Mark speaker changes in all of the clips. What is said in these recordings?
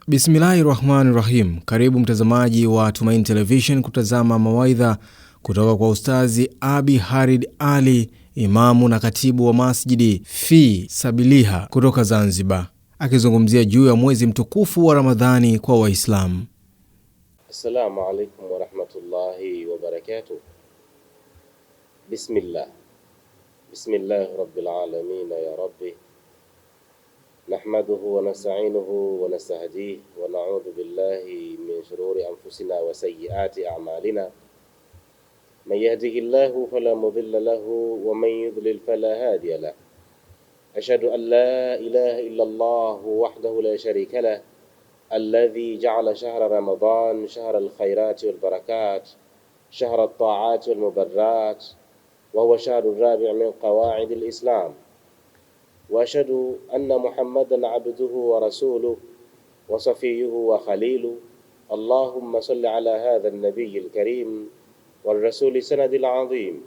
Speaker 1: Bismillahirrahmanirrahim. Karibu mtazamaji wa Tumaini Television kutazama mawaidha kutoka kwa Ustazi Abi Harid Ali, imamu na katibu wa Masjidi Fi Sabiliha kutoka Zanzibar, akizungumzia juu ya mwezi mtukufu wa Ramadhani kwa Waislamu.
Speaker 2: Assalamu alaikum wa rahmatullahi wa barakatuh. Bismillah rabbil alamin ya rabbi. نحمده ونستعينه ونستهديه ونعوذ بالله من شرور أنفسنا وسيئات أعمالنا. من يهده الله فلا مضل له ومن يضلل فلا هادي له. أشهد أن لا إله إلا الله وحده لا شريك له، الذي جعل شهر رمضان شهر الخيرات والبركات، شهر الطاعات والمبرات، وهو شهر الرابع من قواعد الإسلام. وأشهد أن محمدًا عبده ورسوله وصفيه وخليله. اللهم صل على هذا النبي الكريم والرسول سند العظيم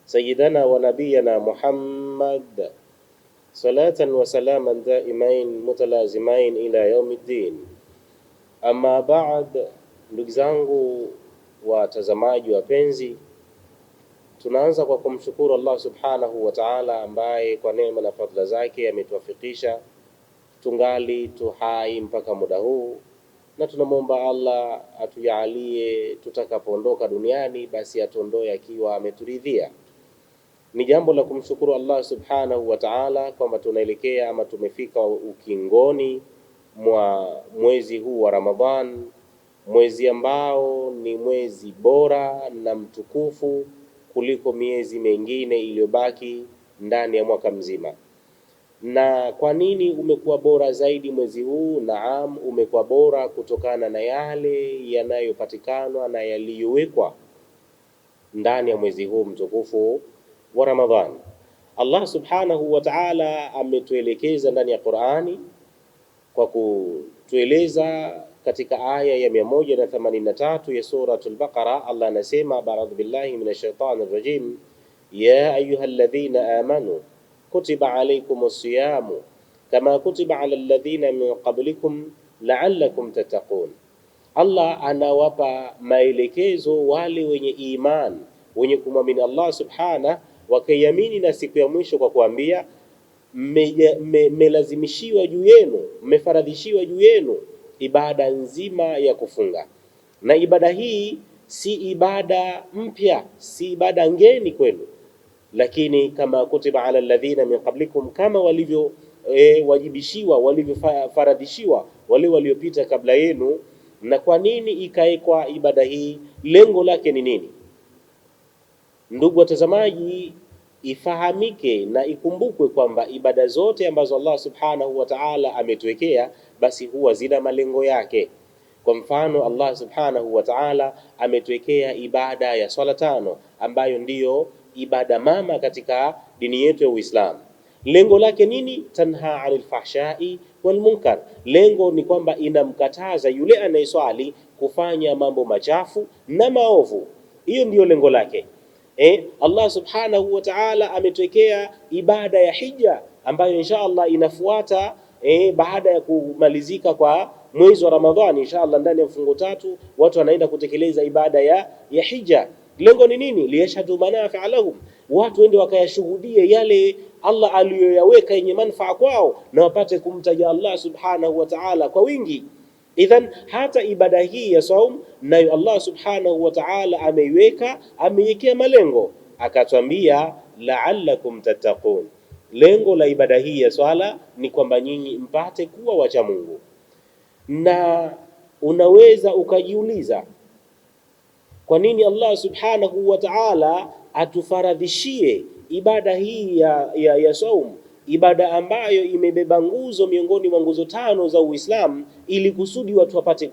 Speaker 2: سيدنا ونبينا محمد، صلاة وسلاما دائمين متلازمين إلى يوم الدين. أما بعد، ndugu zangu watazamaji wapenzi, tunaanza kwa kumshukuru Allah subhanahu wa ta'ala ambaye kwa neema na fadhila zake ametuwafikisha tungali tuhai mpaka muda huu, na tunamwomba Allah atujalie tutakapoondoka duniani basi atuondoe akiwa ameturidhia. Ni jambo la kumshukuru Allah subhanahu wa ta'ala kwamba tunaelekea ama tumefika ukingoni mwa mwezi huu wa Ramadhan, mwezi ambao ni mwezi bora na mtukufu kuliko miezi mengine iliyobaki ndani ya mwaka mzima. Na kwa nini umekuwa bora zaidi mwezi huu? Naam, umekuwa bora kutokana na yale yanayopatikana na yaliyowekwa ndani ya mwezi huu mtukufu wa Ramadhani. Allah subhanahu wa ta'ala ametuelekeza ndani ya Qur'ani kwa kutueleza katika aya ya 183 ya suratul Baqara. Allah anasema, ba'udhu billahi minash shaitani rrajim, ya ayyuhalladhina amanu kutiba alaykumus siyamu kama kutiba alal ladhina min qablikum la'allakum tattaqun. Allah anawapa maelekezo wale wenye iman, wenye kumwamini Allah subhanahu wakayamini na siku ya mwisho kwa kuambia mmelazimishiwa juu yenu, mmefaradhishiwa juu yenu ibada nzima ya kufunga. Na ibada hii si ibada mpya, si ibada ngeni kwenu, lakini kama kutiba ala alladhina min qablikum, kama walivyo wajibishiwa, walivyofaradhishiwa wale waliopita kabla yenu. Na kwa nini ikaekwa ibada hii? Lengo lake ni nini? Ndugu watazamaji, ifahamike na ikumbukwe kwamba ibada zote ambazo Allah subhanahu wa ta'ala ametuwekea basi huwa zina malengo yake. Kwa mfano, Allah subhanahu wa ta'ala ametuwekea ibada ya swala tano ambayo ndiyo ibada mama katika dini yetu ya Uislamu. Lengo lake nini? Tanha 'anil fahsha'i wal munkar. Lengo ni kwamba inamkataza yule anayeswali kufanya mambo machafu na maovu. Hiyo ndiyo lengo lake. Allah subhanahu wa ta'ala ametuwekea ibada ya hija ambayo insha Allah inafuata baada ya kumalizika kwa mwezi wa Ramadhani. Insha Allah ndani ya mfungo 3 watu wanaenda kutekeleza ibada ya hija. Lengo ni nini? Liyashhadu manafi'a lahum, watu wende wakayashuhudie yale Allah aliyoyaweka yenye manufaa kwao na wapate kumtaja Allah subhanahu wa ta'ala kwa wingi. Idhan hata ibada hii ya saum nayo Allah subhanahu wa ta'ala ameiwekea malengo, akatwambia la'allakum tattaqun. Lengo la ibada hii ya swala ni kwamba nyinyi mpate kuwa wacha Mungu. Na unaweza ukajiuliza kwa nini Allah subhanahu wa ta'ala atufaradhishie ibada hii ya saum, ibada ambayo imebeba nguzo miongoni mwa nguzo 5 za Uislamu, ili kusudi watu wapate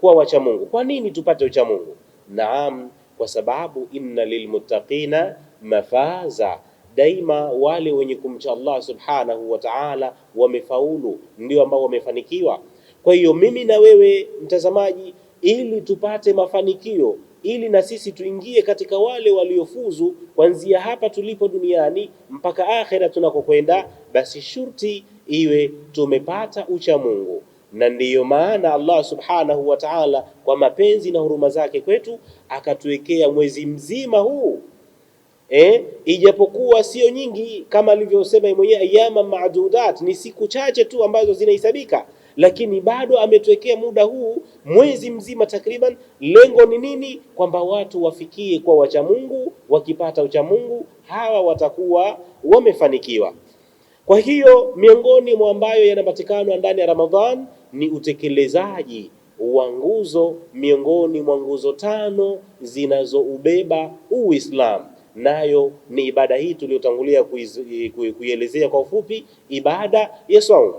Speaker 2: kuwa wacha Mungu. Kwa nini tupate ucha Mungu? Naam, kwa sababu inna lilmuttaqina mafaza, daima wale wenye kumcha Allah subhanahu wa ta'ala wamefaulu, ndio ambao wamefanikiwa. Kwa hiyo mimi na wewe mtazamaji, ili tupate mafanikio, ili na sisi tuingie katika wale waliofuzu kuanzia hapa tulipo duniani mpaka akhera tunakokwenda, basi shurti iwe tumepata ucha Mungu. Na ndiyo maana Allah subhanahu wa ta'ala kwa mapenzi na huruma zake kwetu akatuwekea mwezi mzima huu, ijapokuwa sio nyingi kama alivyosema mwenyewe, ayyama ma'dudat, ni siku chache tu ambazo zinahesabika, lakini bado ametuwekea muda huu mwezi mzima takriban. Lengo ni nini? Kwamba watu wafikie kwa wacha Mungu. Wakipata ucha Mungu hawa watakuwa wamefanikiwa. Kwa hiyo miongoni mwa ambayo yanapatikana ndani ya Ramadhan ni utekelezaji wa nguzo miongoni mwa nguzo 5 zinazoubeba Uislamu, nayo ni ibada hii tuliyotangulia kuielezea kwa ufupi, ibada ya saum.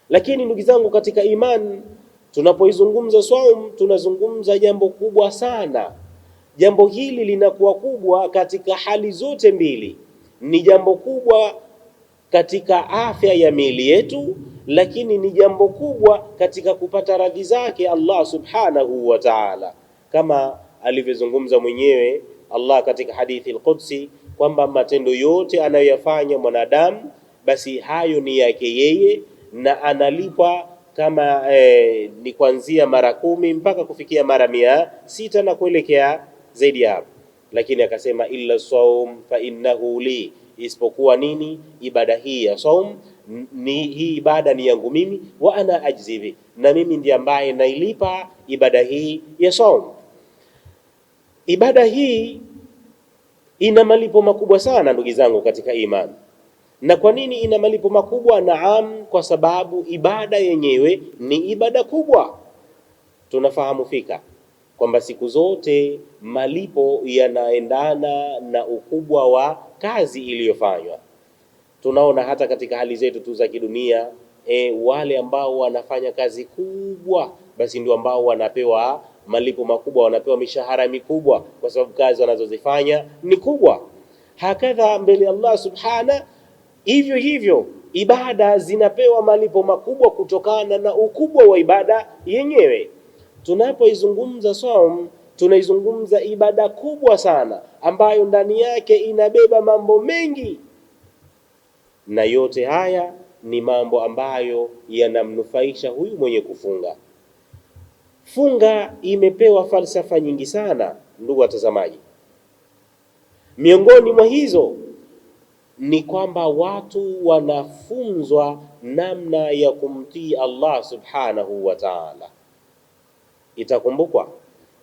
Speaker 2: Lakini ndugu zangu katika iman, tunapoizungumza saum tunazungumza jambo kubwa sana. Jambo hili linakuwa kubwa katika hali zote mbili. Ni jambo kubwa katika afya ya miili yetu, lakini ni jambo kubwa katika kupata radhi zake Allah subhanahu wa ta'ala, kama alivyozungumza mwenyewe Allah katika hadithi al-Qudsi kwamba matendo yote anayoyafanya mwanadamu basi hayo ni yake yeye, na analipwa kama ni kuanzia mara 10 mpaka kufikia mara 600 na kuelekea zaidi hapo. Lakini akasema illa saum fa innahu li, isipokuwa nini? Ibada hii ya saum, ni hii ibada ni yangu mimi, wa ana ajzibi, na mimi ndiye ambaye nailipa ibada hii ya saum. Ibada hii ina malipo makubwa sana ndugu zangu katika imani. Na kwa nini ina malipo makubwa? Naam, kwa sababu ibada yenyewe ni ibada kubwa. Tunafahamu fika kwamba siku zote malipo yanaendana na ukubwa wa kazi iliyofanywa. Tunaona hata katika hali zetu tu za kidunia, wale ambao wanafanya kazi kubwa basi ndio ambao wanapewa malipo makubwa, wanapewa mishahara mikubwa, kwa sababu kazi wanazozifanya ni kubwa. Hakadha mbele Allah subhana, hivyo hivyo ibada zinapewa malipo makubwa kutokana na ukubwa wa ibada yenyewe. Tunapoizungumza saum, tunaizungumza ibada kubwa sana ambayo ndani yake inabeba mambo mengi, na yote haya ni mambo ambayo yanamnufaisha huyu mwenye kufunga. Funga imepewa falsafa nyingi sana ndugu watazamaji. Miongoni mwa hizo ni kwamba watu wanafunzwa namna ya kumtii Allah subhanahu wa ta'ala. Itakumbukwa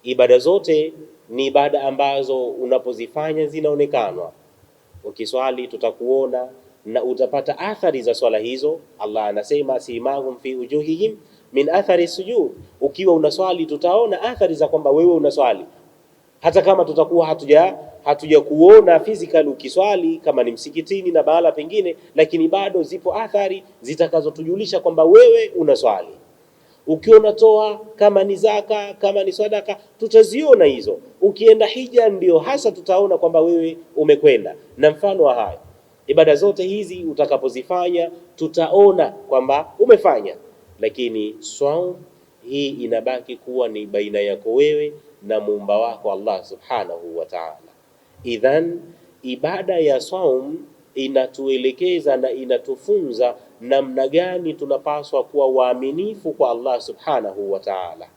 Speaker 2: ibada zote ni ibada ambazo unapozifanya zinaonekanwa. Ukiswali tutakuona na utapata athari za swala hizo. Allah anasema simahum fi ujuhihim min athari sujud. Ukiwa unaswali tutaona athari za kwamba wewe unaswali, hata kama tutakuwa hatuja kuona physical ukiswali kama ni msikitini na bahala pengine, lakini bado zipo athari zitakazotujulisha kwamba wewe unaswali. Ukiwa unatoa kama ni zaka, kama ni sadaka, tutaziona hizo. Ukienda hija ndio hasa tutaona kwamba wewe umekwenda, na mfano wa hayo. Ibada zote hizi utakapozifanya tutaona kwamba umefanya, lakini saum hii inabaki kuwa ni baina yako wewe na muumba wako Allah subhanahu wa ta'ala. Idhan ibada ya saum inatuelekeza na inatufunza namna gani tunapaswa kuwa waaminifu kwa Allah subhanahu wa ta'ala.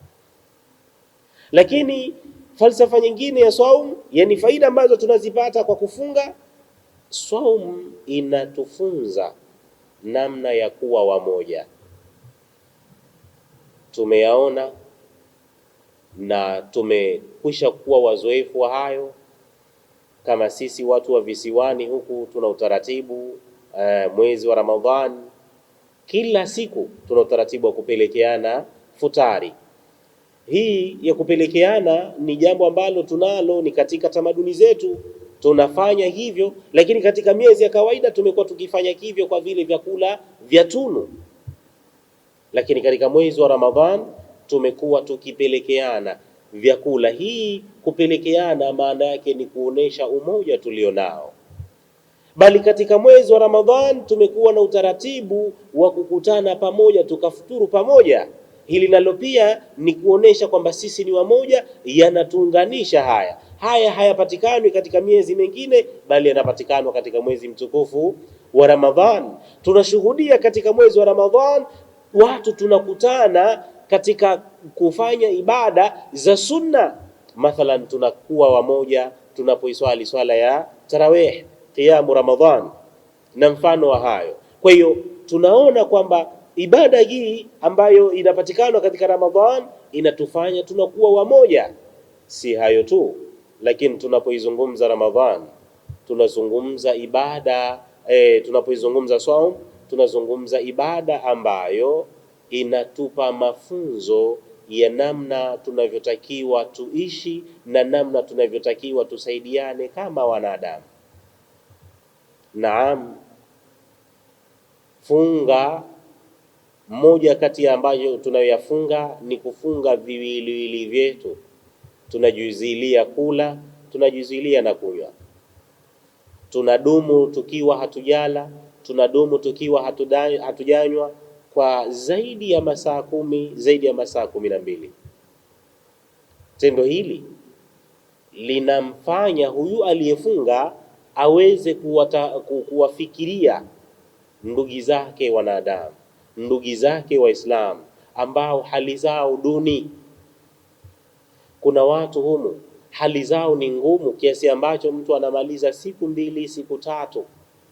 Speaker 2: Lakini falsafa nyingine ya saum, yani faida ambazo tunazipata kwa kufunga, saum inatufunza namna ya kuwa wamoja. Tumeyaona na tumekwisha kuwa wazoefu wa hayo. Kama sisi watu wa visiwani huku tuna utaratibu mwezi wa Ramadhan, kila siku tuna utaratibu wa kupelekeana futari. Hii ya kupelekeana ni jambo ambalo tunalo, ni katika tamaduni zetu, tunafanya hivyo. Lakini katika miezi ya kawaida tumekuwa tukifanya hivyo kwa vile vyakula vya tunu, lakini katika mwezi wa Ramadhan tumekuwa tukipelekeana vyakula. Hii kupelekeana maana yake ni kuonesha umoja tulionao. Bali katika mwezi wa Ramadhan tumekuwa na utaratibu wa kukutana pamoja tukafuturu pamoja. Hili nalo pia ni kuonesha kwamba sisi ni wamoja, yanatuunganisha. Haya hayapatikani katika miezi mingine, bali yanapatikana katika mwezi mtukufu wa Ramadhan. Tunashuhudia katika mwezi wa Ramadhan watu tunakutana katika kufanya ibada za sunna. Mathalan, tunakuwa wamoja tunapoiswali swala ya tarawih, qiyamu Ramadhan na mfano wa hayo. Kwa hiyo tunaona kwamba ibada hii ambayo inapatikana katika Ramadhan inatufanya tunakuwa wamoja. Si hayo tu, lakini tunapoizungumza Ramadhan tunazungumza ibada tunapoizungumza saum tunazungumza ibada ambayo inatupa mafunzo ya namna tunavyotakiwa tuishi na namna tunavyotakiwa tusaidiane kama wanadamu. Naam, funga moja kati ya ambayo tunayoyafunga ni kufunga viwiliwili vyetu. Tunajizuilia kula, tunajizuilia na kunywa. Tunadumu tukiwa hatujala, tunadumu tukiwa hatujanywa kwa zaidi ya masaa 10, zaidi ya masaa 12. Tendo hili linamfanya huyu aliyefunga aweze kuwafikiria ndugu zake wanadamu, ndugu zake Waislamu ambao hali zao duni. Kuna watu humu hali zao ni ngumu kiasi ambacho mtu anamaliza siku 2, siku 3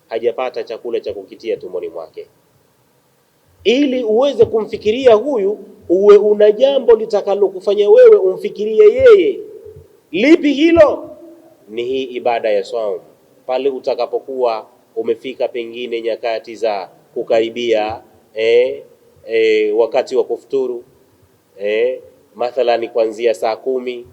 Speaker 2: hajapata chakula cha kukitia tumboni mwake. Ili uweze kumfikiria huyu, uwe una jambo litakalokufanya wewe umfikirie yeye. Lipi hilo? Ni hii ibada ya saum. Pale utakapokuwa umefika pengine nyakati za kukaribia wakati wa kufuturu, mathalani kuanzia saa 10,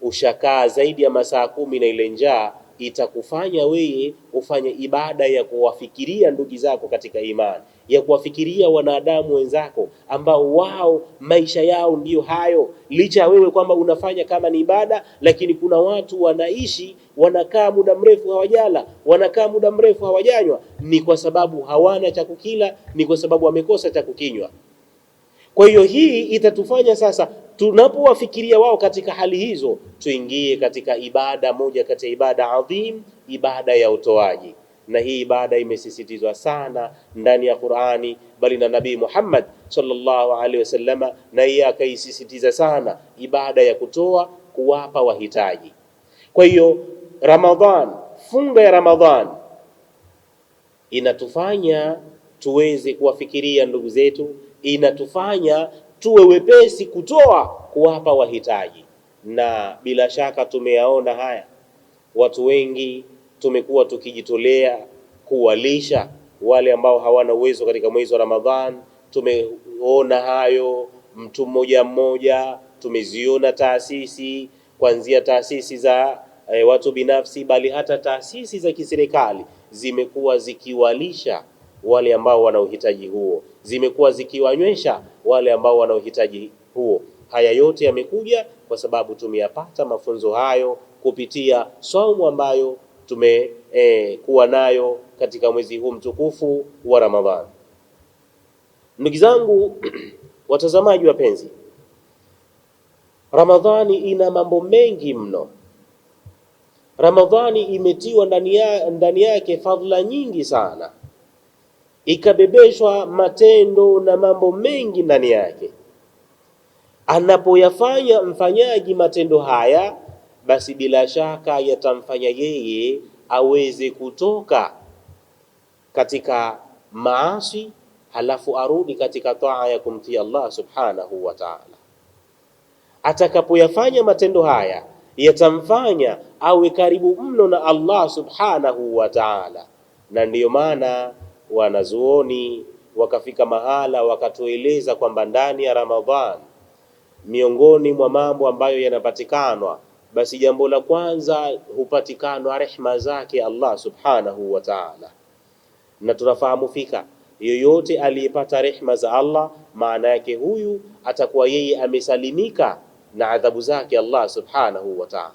Speaker 2: ushakaa zaidi ya masaa 10 na ile njaa itakufanya wewe ufanye ibada ya kuwafikiria ndugu zako katika imani, ya kuwafikiria wanadamu wenzako ambao wao maisha yao ndiyo hayo. Licha wewe kwamba unafanya kama ni ibada, lakini kuna watu wanaishi, wanakaa muda mrefu hawajala, wanakaa muda mrefu hawajanywa, ni kwa sababu hawana cha kukila, ni kwa sababu wamekosa cha kukinywa. Kwa hiyo hii itatufanya sasa tunapowafikiria wao katika hali hizo, tuingie katika ibada moja kati ya ibada adhim, ibada ya utoaji. Na hii ibada imesisitizwa sana ndani ya Qur'ani, bali na Nabii Muhammad sallallahu alaihi wasallama na yeye akaisisitiza sana ibada ya kutoa, kuwapa wahitaji. Kwa hiyo Ramadhan, funga ya Ramadhan inatufanya tuweze kuwafikiria ndugu zetu, inatufanya tuwe wepesi kutoa, kuwapa wahitaji. Na bila shaka tumeyaona haya, watu wengi tumekuwa tukijitolea kuwalisha wale ambao hawana uwezo katika mwezi wa Ramadhan. Tumeona hayo mtu mmoja mmoja, tumeziona taasisi, kuanzia taasisi za watu binafsi, bali hata taasisi za kiserikali zimekuwa zikiwalisha wale ambao wana uhitaji huo, zimekuwa zikiwanywesha wale ambao wana uhitaji huo. Haya yote yamekuja kwa sababu tumeyapata mafunzo hayo kupitia saumu ambayo tumekuwa nayo katika mwezi huu mtukufu wa Ramadhani. Ndugu zangu watazamaji wapenzi, Ramadhani ina mambo mengi mno. Ramadhani imetiwa ndani yake fadhila nyingi sana, ikabebeshwa matendo na mambo mengi ndani yake. Anapoyafanya mfanyaji matendo haya, basi bila shaka yatamfanya yeye aweze kutoka katika maasi, halafu arudi katika taa ya kumtii Allah subhanahu wa ta'ala. Atakapoyafanya matendo haya yatamfanya awe karibu mno na Allah subhanahu wa ta'ala. Na ndiyo maana wanazuoni wakafika mahala wakatueleza kwamba ndani ya Ramadhan, miongoni mwa mambo ambayo yanapatikanwa, basi jambo la kwanza hupatikanwa rehma zake Allah subhanahu wa ta'ala. Na tunafahamu fika yoyote aliyepata rehma za Allah, maana yake huyu atakuwa yeye amesalimika na adhabu zake Allah subhanahu wa ta'ala.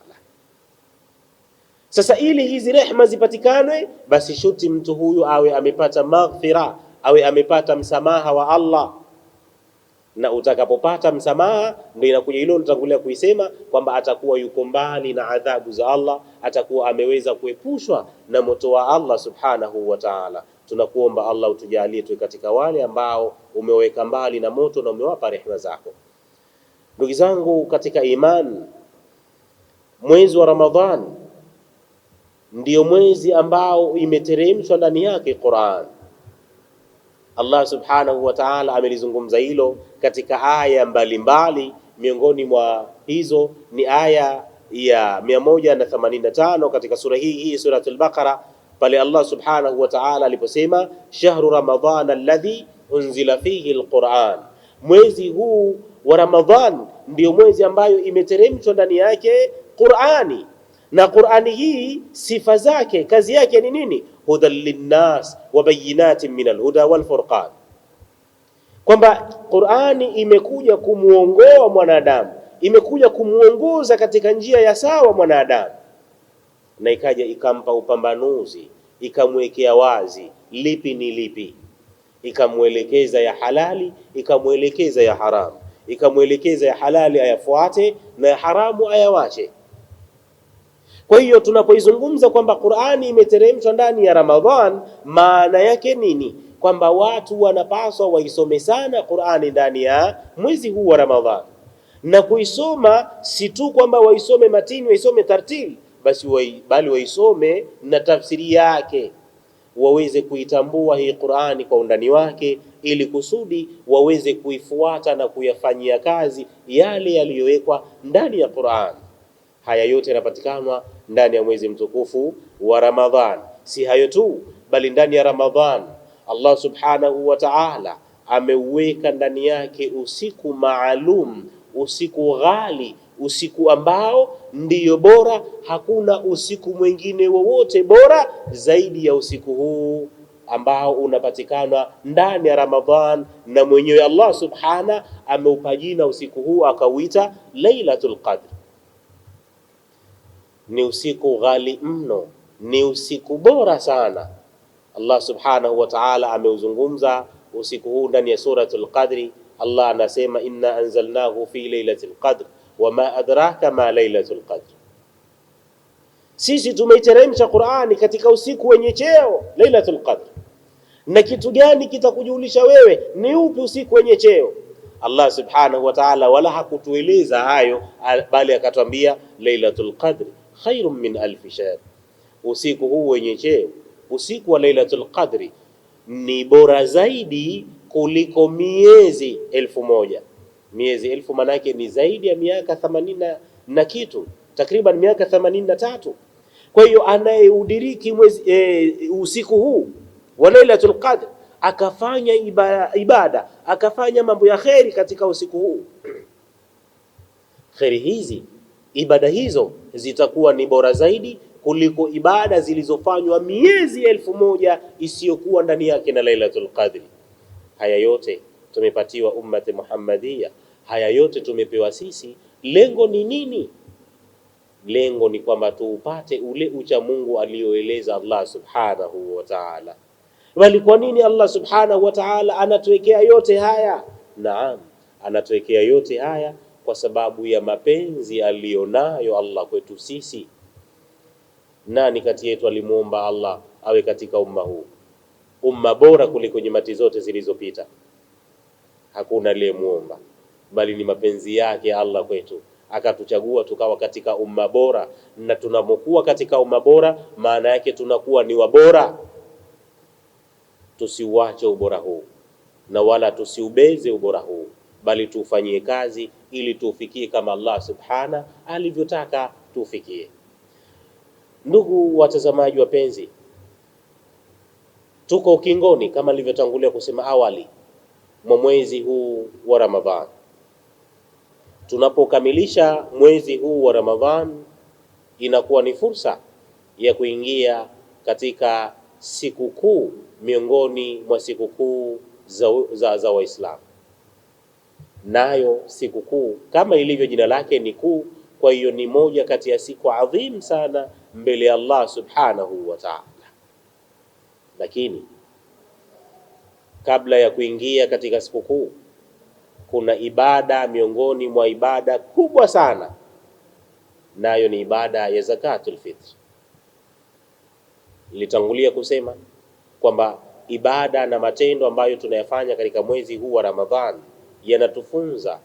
Speaker 2: Sasa ili hizi rehma zipatikanwe, basi shuti mtu huyu awe amepata maghfira, awe amepata msamaha wa Allah. na utakapopata msamaha ndio inakuja hilo nitangulia kuisema kwamba atakuwa yuko mbali na adhabu za Allah, atakuwa ameweza kuepushwa na moto wa Allah subhanahu wa ta'ala. Tunakuomba Allah utujalie tuwe katika wale ambao umeweka mbali na moto na umewapa rehema zako. Ndugu zangu katika iman, mwezi wa Ramadhan ndio mwezi ambao imeteremshwa ndani yake Qur'an. Allah subhanahu wa ta'ala amelizungumza hilo katika aya mbalimbali, miongoni mwa hizo ni aya ya 185 katika sura hii suratul Baqara, pale Allah subhanahu wa ta'ala aliposema shahru ramadhana alladhi unzila fihi alquran, mwezi huu wa Ramadhan ndio mwezi ambayo imeteremshwa ndani yake Qur'ani. Na Qur'ani hii sifa zake, kazi yake ni nini? Hudan linnas wa bayinatin min alhuda wal furqan, kwamba Qur'ani imekuja kumuongoa mwanadamu, imekuja kumuongoza katika njia ya sawa mwanadamu, na ikaja ikampa upambanuzi, ikamwekea wazi lipi ni lipi, ikamwelekeza ya halali, ikamwelekeza ya haramu, ikamwelekeza ya halali ayafuate na ya haramu ayawache. Kwa hiyo tunapoizungumza kwamba Qur'ani imeteremshwa ndani ya Ramadhan, maana yake nini? Kwamba watu wanapaswa waisome sana Qur'ani ndani ya mwezi huu wa Ramadhan, na kuisoma si tu kwamba waisome matini, waisome tartili, bali waisome na tafsiri yake, waweze kuitambua hii Qur'ani kwa undani wake, ili kusudi waweze kuifuata na kuyafanyia kazi yale yaliyowekwa ndani ya Qur'an. Haya yote yanapatikana ndani ya mwezi mtukufu wa Ramadhan. Si hayo tu, bali ndani ya Ramadhan Allah subhanahu wa ta'ala ameuweka ndani yake usiku maalum, usiku ghali, usiku ambao ndiyo bora. Hakuna usiku mwingine wowote bora zaidi ya usiku huu ambao unapatikana ndani ya Ramadhan, na mwenyewe Allah subhana ameupa jina usiku huu akauita Lailatul Qadr. Ni usiku ghali mno, ni usiku bora sana. Allah subhanahu wa ta'ala ameuzungumza usiku huu ndani ya suratul Qadri. Allah anasema inna anzalnahu fi lailatul qadr wama adraka ma lailatul qadr, sisi tumeiteremsha Qur'ani katika usiku wenye cheo Lailatul Qadr. Na kitu gani kitakujulisha wewe ni upi usiku wenye cheo? Allah subhanahu wa ta'ala wala hakutueleza hayo, bali akatwambia Lailatul Qadr khairum min alf shahr, usiku huu wenye cheo, usiku wa Lailatul Qadri ni bora zaidi kuliko miezi 1000. Miezi 1000 manake ni zaidi ya miaka 80 na kitu, takriban miaka 83. Kwa hiyo anayeudiriki usiku huu wa Lailatul Qadr akafanya ibada, akafanya mambo ya kheri katika usiku huu, kheri hizi, ibada hizo zitakuwa ni bora zaidi kuliko ibada zilizofanywa miezi 1000 isiyokuwa ndani yake na Lailatul Qadri. Haya yote tumepatiwa ummati Muhammadia, haya yote tumepewa sisi. Lengo ni nini? Lengo ni kwamba tuupate ule ucha Mungu alioeleza Allah subhanahu wa ta'ala. Bali kwa nini Allah subhanahu wa ta'ala anatuwekea yote haya? Naam, anatuwekea yote haya kwa sababu ya mapenzi alionayo Allah kwetu sisi. Nani kati yetu alimuomba Allah awe katika umma huu, umma bora kuliko nyumati zote zilizopita? Hakuna aliyemuomba, bali ni mapenzi yake Allah kwetu akatuchagua tukawa katika umma bora. Na tunapokuwa katika umma bora, maana yake tunakuwa ni wabora. Tusiuache ubora huu na wala tusiubeze ubora huu, bali tufanyie kazi ili tufikie kama Allah subhana alivyotaka tufikie. Ndugu watazamaji wapenzi, tuko ukingoni kama nilivyotangulia kusema awali mwa mwezi huu wa Ramadhan. Tunapokamilisha mwezi huu wa Ramadhan, inakuwa ni fursa ya kuingia katika siku kuu miongoni mwa siku kuu za Waislamu. Nayo siku kuu kama ilivyo jina lake ni kuu, kwa hiyo ni moja kati ya siku adhim sana mbele ya Allah subhanahu wa ta'ala. Lakini kabla ya kuingia katika siku kuu, kuna ibada miongoni mwa ibada kubwa sana, nayo ni ibada ya zakatul fitr. Nilitangulia kusema kwamba ibada na matendo ambayo tunayafanya katika mwezi huu wa Ramadhan yanatufunza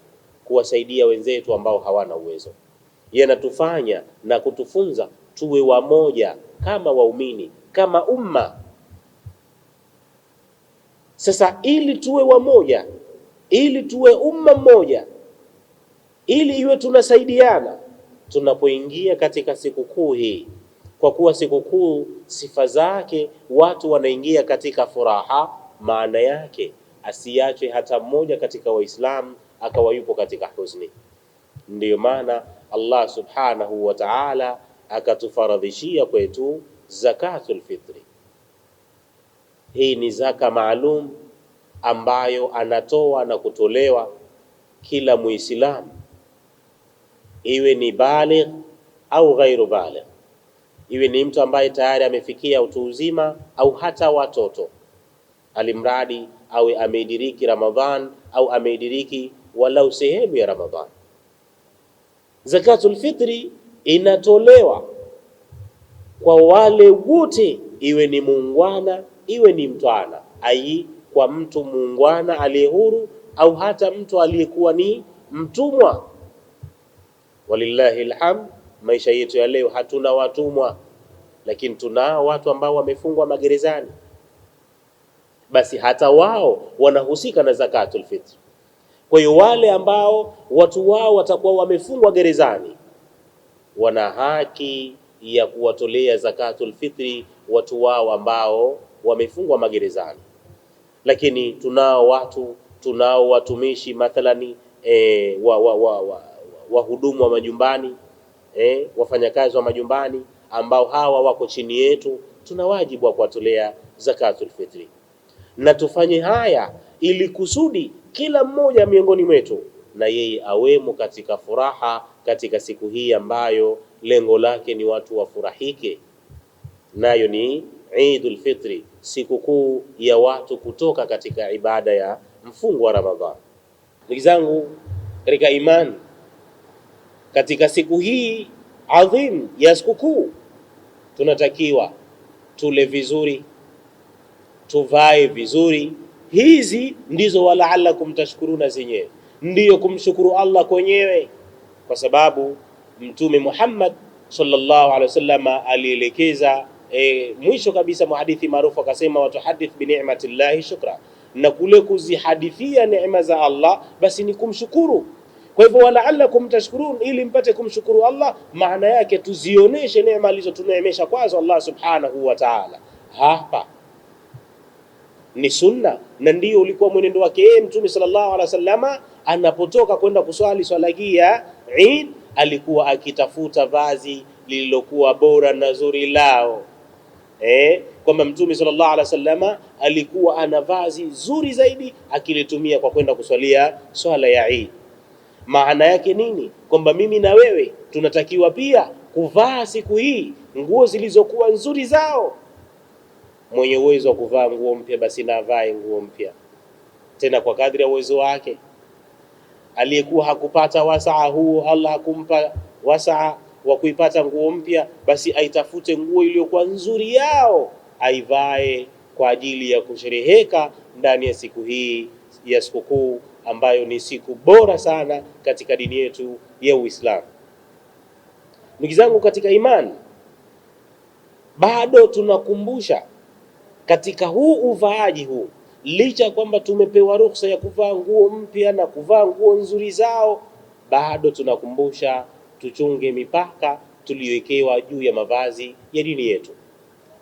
Speaker 2: kuwasaidia wenzetu ambao hawana uwezo, yanatufanya na kutufunza tuwe wamoja kama waumini, kama umma. Sasa ili tuwe wamoja, ili tuwe umma mmoja, ili iwe tunasaidiana tunapoingia katika sikukuu hii, kwa kuwa sikukuu sifa zake watu wanaingia katika furaha, maana yake asiachwe hata mmoja katika Waislamu akawa yupo katika huzuni. Ndiyo maana Allah subhanahu wa ta'ala akatufaradhishia kwetu zakatul fitri. Hii ni zaka maalum ambayo anatoa na kutolewa kila Muislamu, iwe ni baligh au ghairu baligh, iwe ni mtu ambaye tayari amefikia utu uzima au hata watoto, alimradi awe ameidiriki Ramadhan au ameidiriki walau sehemu ya Ramadhan. Zakatul fitri inatolewa kwa wale wote, iwe ni muungwana iwe ni mtwana, ai kwa mtu muungwana aliye huru au hata mtu aliyekuwa ni mtumwa. Walillahi alhamd, maisha yetu ya leo hatuna watumwa, lakini tunao watu ambao wamefungwa magerezani. Basi hata wao wanahusika na zakatul fitr. Kwa hiyo wale ambao watu wao watakuwa wamefungwa gerezani, wana haki ya kuwatolea zakatul fitri watu wao ambao wamefungwa magerezani. Lakini tunao watumishi mathalani wahudumu wa majumbani, wafanyakazi wa majumbani ambao hawa wako chini yetu, tuna wajibu wa kuwatolea zakatul fitri. Na tufanye haya ili kusudi kila mmoja miongoni mwetu na yeye awemo katika furaha katika siku hii ambayo lengo lake ni watu wafurahike, nayo ni Eidul Fitri, sikukuu ya watu kutoka katika ibada ya mfungo wa Ramadhan. Ndugu zangu katika imani, katika siku hii adhim ya sikukuu tunatakiwa tule vizuri, tuvae vizuri. Hizi ndizo walaalakum tashkuruna zenyewe, ndiyo kumshukuru Allah kwenyewe, kwa sababu Mtume Muhammad sallallahu alaihi wasallam alielekeza mwisho kabisa muhadithi maarufu akasema, watuhadith bi ni'matillahi shukra, na kule kuzihadithia neema za Allah basi ni kumshukuru. Kwa hivyo walaalakum tashkurun, ili mpate kumshukuru Allah, maana yake tuzioneshe neema alizotuneemesha kwazo Allah subhanahu wa ta'ala. Hapa ni sunna na ndio ulikuwa mwenendo wake Mtume sallallahu alaihi wasallama anapotoka kwenda kuswali swala hii ya Eid, alikuwa akitafuta vazi lililokuwa bora na zuri lao. Kwamba Mtume sallallahu alaihi wasallama alikuwa ana vazi zuri zaidi akilitumia kwa kwenda kuswalia swala ya Eid. Maana yake nini? Kwamba mimi na wewe tunatakiwa pia kuvaa siku hii nguo zilizokuwa nzuri zao. Mwenye uwezo wa kuvaa nguo mpya basi na avae nguo mpya, tena kwa kadri ya uwezo wake. Aliyekuwa hakupata wasaa huo, Allah hakumpa wasaa wa kuipata nguo mpya, basi aitafute nguo iliyokuwa nzuri yao aivae kwa ajili ya kushereheka ndani ya siku hii ya sikukuu ambayo ni siku bora sana katika dini yetu ya Uislamu. Ndugu zangu katika imani, bado tunakumbusha katika huu uvaaji huu, licha kwamba tumepewa ruhusa ya kuvaa nguo mpya na kuvaa nguo nzuri zao, bado tunakumbusha tuchunge mipaka tuliyowekewa juu ya mavazi ya dini yetu.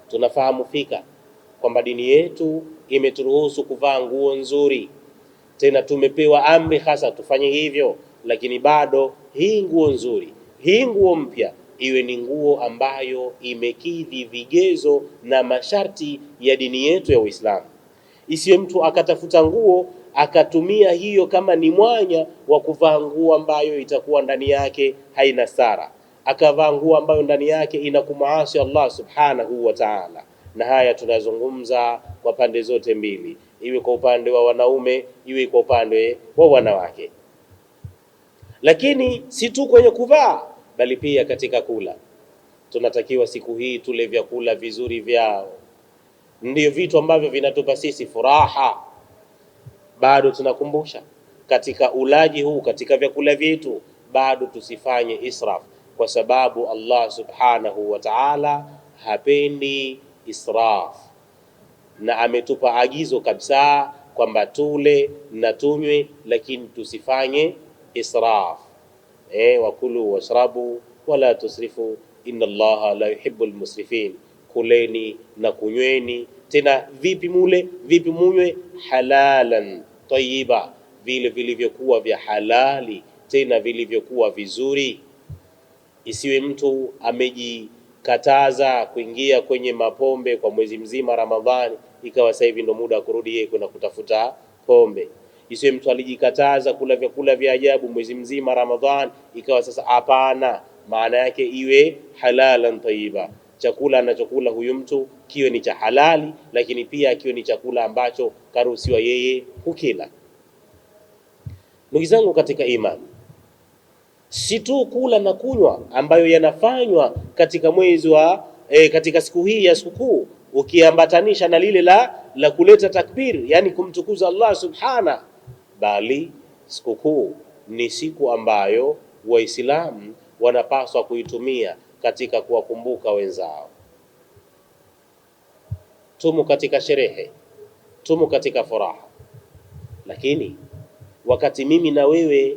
Speaker 2: Tunafahamu fika kwamba dini yetu imeturuhusu kuvaa nguo nzuri, tena tumepewa amri hasa tufanye hivyo, lakini bado hii nguo nzuri, hii nguo mpya iwe ni nguo ambayo imekidhi vigezo na masharti ya dini yetu ya Uislamu. Isiwe mtu akatafuta nguo akatumia hiyo kama ni mwanya wa kuvaa nguo ambayo itakuwa ndani yake haina stara, akavaa nguo ambayo ndani yake inakumaasi Allah subhanahu wa ta'ala. na haya tunazungumza kwa pande zote mbili, iwe kwa upande wa wanaume, iwe kwa upande wa wanawake. Lakini si tu kwenye kuvaa, bali pia katika kula. Tunatakiwa siku hii tule vyakula vizuri vyao, ndio vitu ambavyo vinatupa sisi furaha. Bado tunakumbusha katika ulaji huu, katika vyakula vyetu, bado tusifanye israf, kwa sababu Allah subhanahu wa ta'ala hapendi israf, na ametupa agizo kabisa kwamba tule na tunywe, lakini tusifanye israf. Wakulu washrabu wala tusrifu inna Allaha la yuhibbul musrifin. Kuleni na kunyweni. Tena vipi mule, vipi munywe? Halalan tayyiba, vile vilivyokuwa vya halali, tena vilivyokuwa vizuri. Isiwe mtu amejikataza kuingia kwenye mapombe kwa mwezi mzima Ramadhani, ikawa sasa hivi ndo muda wa kurudi yeye kwenda kutafuta pombe. Isiwe mtu alijikataza kula vyakula vya ajabu mwezi mzima Ramadhani, ikawa sasa hapana. Maana yake iwe halalan tayyiba, chakula anachokula huyu mtu kiwe ni cha halali, lakini pia kiwe ni chakula ambacho karuhusiwa yeye kukila. Ndugu zangu katika imani, si tu kula na kunywa ambayo yanafanywa katika mwezi wa katika siku hii ya sikukuu, ukiambatanisha na lile la kuleta takbir, yani kumtukuza Allah subhana, bali sikukuu ni siku ambayo Waislamu wanapaswa kuitumia katika kuwakumbuka wenzao. Tumo katika sherehe, tumo katika furaha, lakini wakati mimi na wewe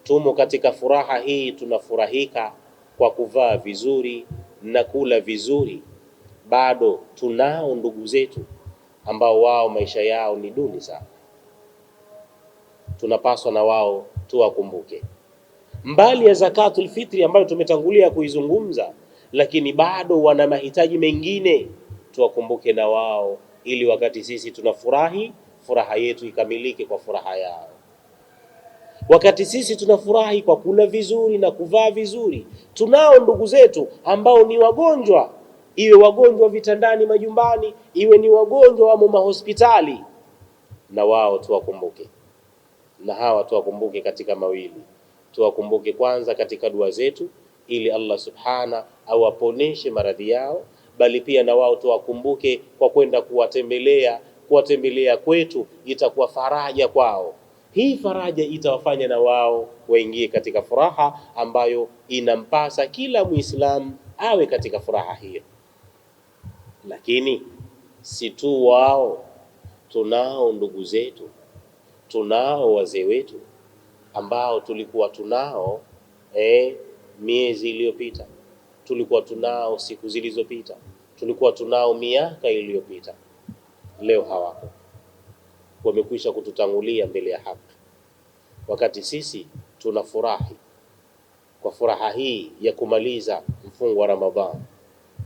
Speaker 2: tumo katika furaha hii, tunafurahika kwa kuvaa vizuri na kula vizuri, bado tunao ndugu zetu ambao wao maisha yao ni duni sana. Tunapaswa na wao tuwakumbuke. Mbali ya zakatul fitri ambayo tumetangulia kuizungumza, lakini bado wana mahitaji mengine, tuwakumbuke na wao, ili wakati sisi tunafurahi, furaha yetu ikamilike kwa furaha yao. Wakati sisi tunafurahi kwa kula vizuri na kuvaa vizuri, tunao ndugu zetu ambao ni wagonjwa, iwe wagonjwa vitandani majumbani, iwe ni wagonjwa wamo mahospitali, na wao tuwakumbuke. Na hawa tuwakumbuke katika mawili. Tuwakumbuke kwanza katika dua zetu, ili Allah subhana awaponeshe maradhi yao, bali pia na wao tuwakumbuke kwa kwenda kuwatembelea. Kuwatembelea kwetu itakuwa faraja kwao. Hii faraja itawafanya na wao waingie katika furaha ambayo inampasa kila Muislamu awe katika furaha hiyo. Lakini si tu wao, tunao ndugu zetu, tunao wazee wetu ambao tulikuwa tunao miezi iliyopita, tulikuwa tunao siku zilizopita, tulikuwa tunao miaka iliyopita. Leo hawako, wamekwisha kututangulia mbele ya haki. Wakati sisi tunafurahi kwa furaha hii ya kumaliza mfungo wa Ramadhani,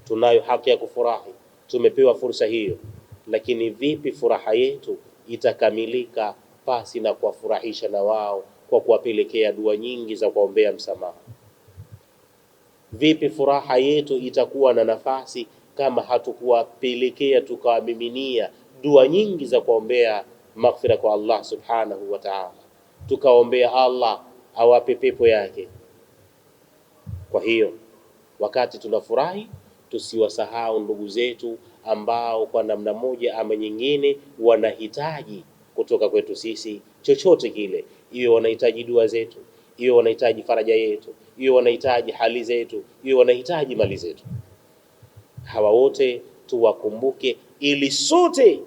Speaker 2: tunayo haki ya kufurahi, tumepewa fursa hiyo. Lakini vipi furaha yetu itakamilika pasi na kuwafurahisha na wao kwa kuwapelekea dua nyingi za kuombea msamaha? Vipi furaha yetu itakuwa na nafasi kama hatukuwapelekea tukawamiminia dua nyingi za kuombea maghfira kwa Allah subhanahu wa ta'ala, tukaombea Allah awape pepo yake? Kwa hiyo wakati tunafurahi, tusiwasahau ndugu zetu ambao kwa namna moja ama nyingine wanahitaji kutoka kwetu sisi chochote kile, iwe wanahitaji dua zetu, iwe wanahitaji faraja yetu, iwe wanahitaji hali zetu, iwe wanahitaji mali zetu. Hawa wote tuwakumbuke, ili sote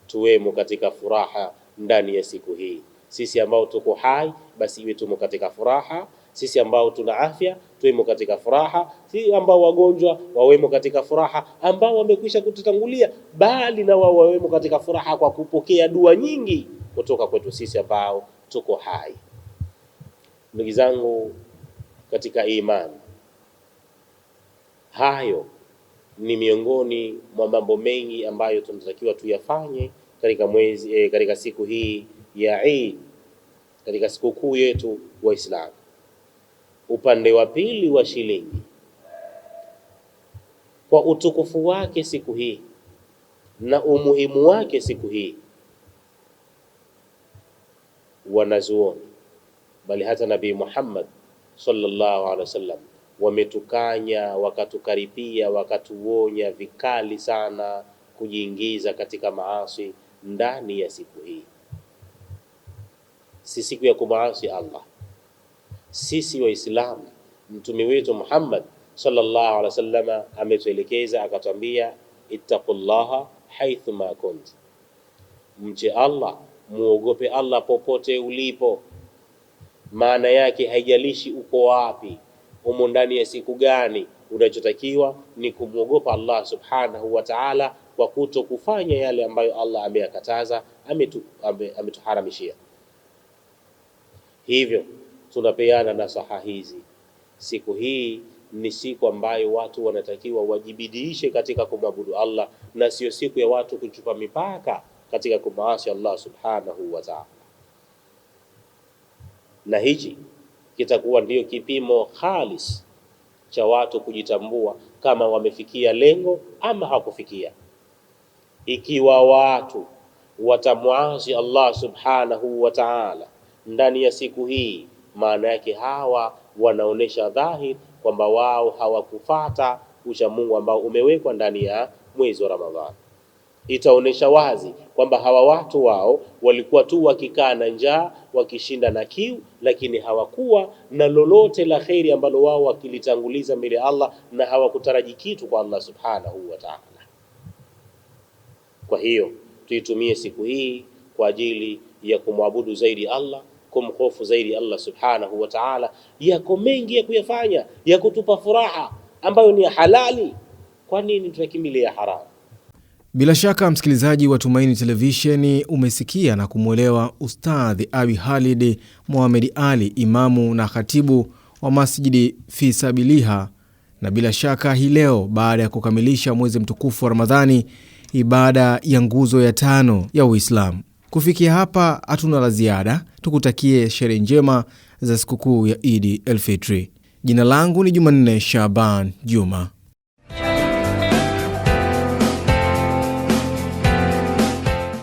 Speaker 2: tuwemo katika furaha ndani ya siku hii. Sisi ambao tuko hai, basi iwe tumo katika furaha. Sisi ambao tuna afya, tuwemo katika furaha. Sisi ambao wagonjwa, wawemo katika furaha. Ambao wamekwisha kututangulia, bali na wao wawemo katika furaha kwa kupokea dua nyingi kutoka kwetu sisi ambao tuko hai. Ndugu zangu katika imani, hayo ni miongoni mwa mambo mengi ambayo tunatakiwa tuyafanye katika mwezi katika siku hii ya Eid, katika siku kuu yetu Waislamu. Upande wa pili wa shilingi, kwa utukufu wake siku hii na umuhimu wake siku hii, wanazuoni bali hata Nabii Muhammad sallallahu alaihi wasallam wametukanya, wakatukaripia, wakatuonya vikali sana kujiingiza katika maasi ndani ya siku hii. Si siku ya kumaasi Allah. Sisi Waislamu, mtume wetu Muhammad sallallahu alaihi wasallam ametuelekeza akatwambia, ittaqullaha haithu ma kunt, mche Allah, muogope Allah popote ulipo. Maana yake haijalishi uko wapi, umo ndani ya siku gani, unachotakiwa ni kumwogopa Allah subhanahu wa ta'ala kwa kuto kufanya yale ambayo Allah ameyakataza, ametuharamishia. Hivyo tunapeana nasaha hizi. Siku hii ni siku ambayo watu wanatakiwa wajibidiishe katika kumwabudu Allah, na sio siku ya watu kuchupa mipaka katika kumaasi Allah subhanahu wa ta'ala. Na hichi kitakuwa ndio kipimo khalis cha watu kujitambua kama wamefikia lengo ama hakufikia. Ikiwa watu watamuasi Allah subhanahu wa ta'ala ndani ya siku hii, maana yake hawa wanaonesha dhahir kwamba wao hawakufata ucha Mungu ambao umewekwa ndani ya mwezi wa Ramadhani. Itaonesha wazi kwamba hawa watu wao walikuwa tu wakikaa na njaa, wakishinda na kiu, lakini hawakuwa na lolote la khairi ambalo wao wakilitanguliza mbele ya Allah, na hawakutaraji kitu kwa Allah subhanahu wa ta'ala. Kwa hiyo tuitumie siku hii kwa ajili ya kumwabudu zaidi Allah, kumhofu zaidi Allah subhanahu wa ta'ala. Yako mengi ya kuyafanya ya kutupa furaha ambayo ni halali. Kwa nini tunakimbilia haramu?
Speaker 1: Bila shaka msikilizaji wa Tumaini Televisheni umesikia na kumwelewa Ustadhi Abi Khalid Muhammad Ali, imamu na khatibu wa Masjidi Fi Sabiliha. Na bila shaka hii leo, baada ya kukamilisha mwezi mtukufu wa Ramadhani, ibada ya nguzo ya 5 ya Uislamu. Kufikia hapa hatuna la ziada, tukutakie sherehe njema za sikukuu ya Eid al-Fitri. Jina langu ni Jumanne Shaban Juma.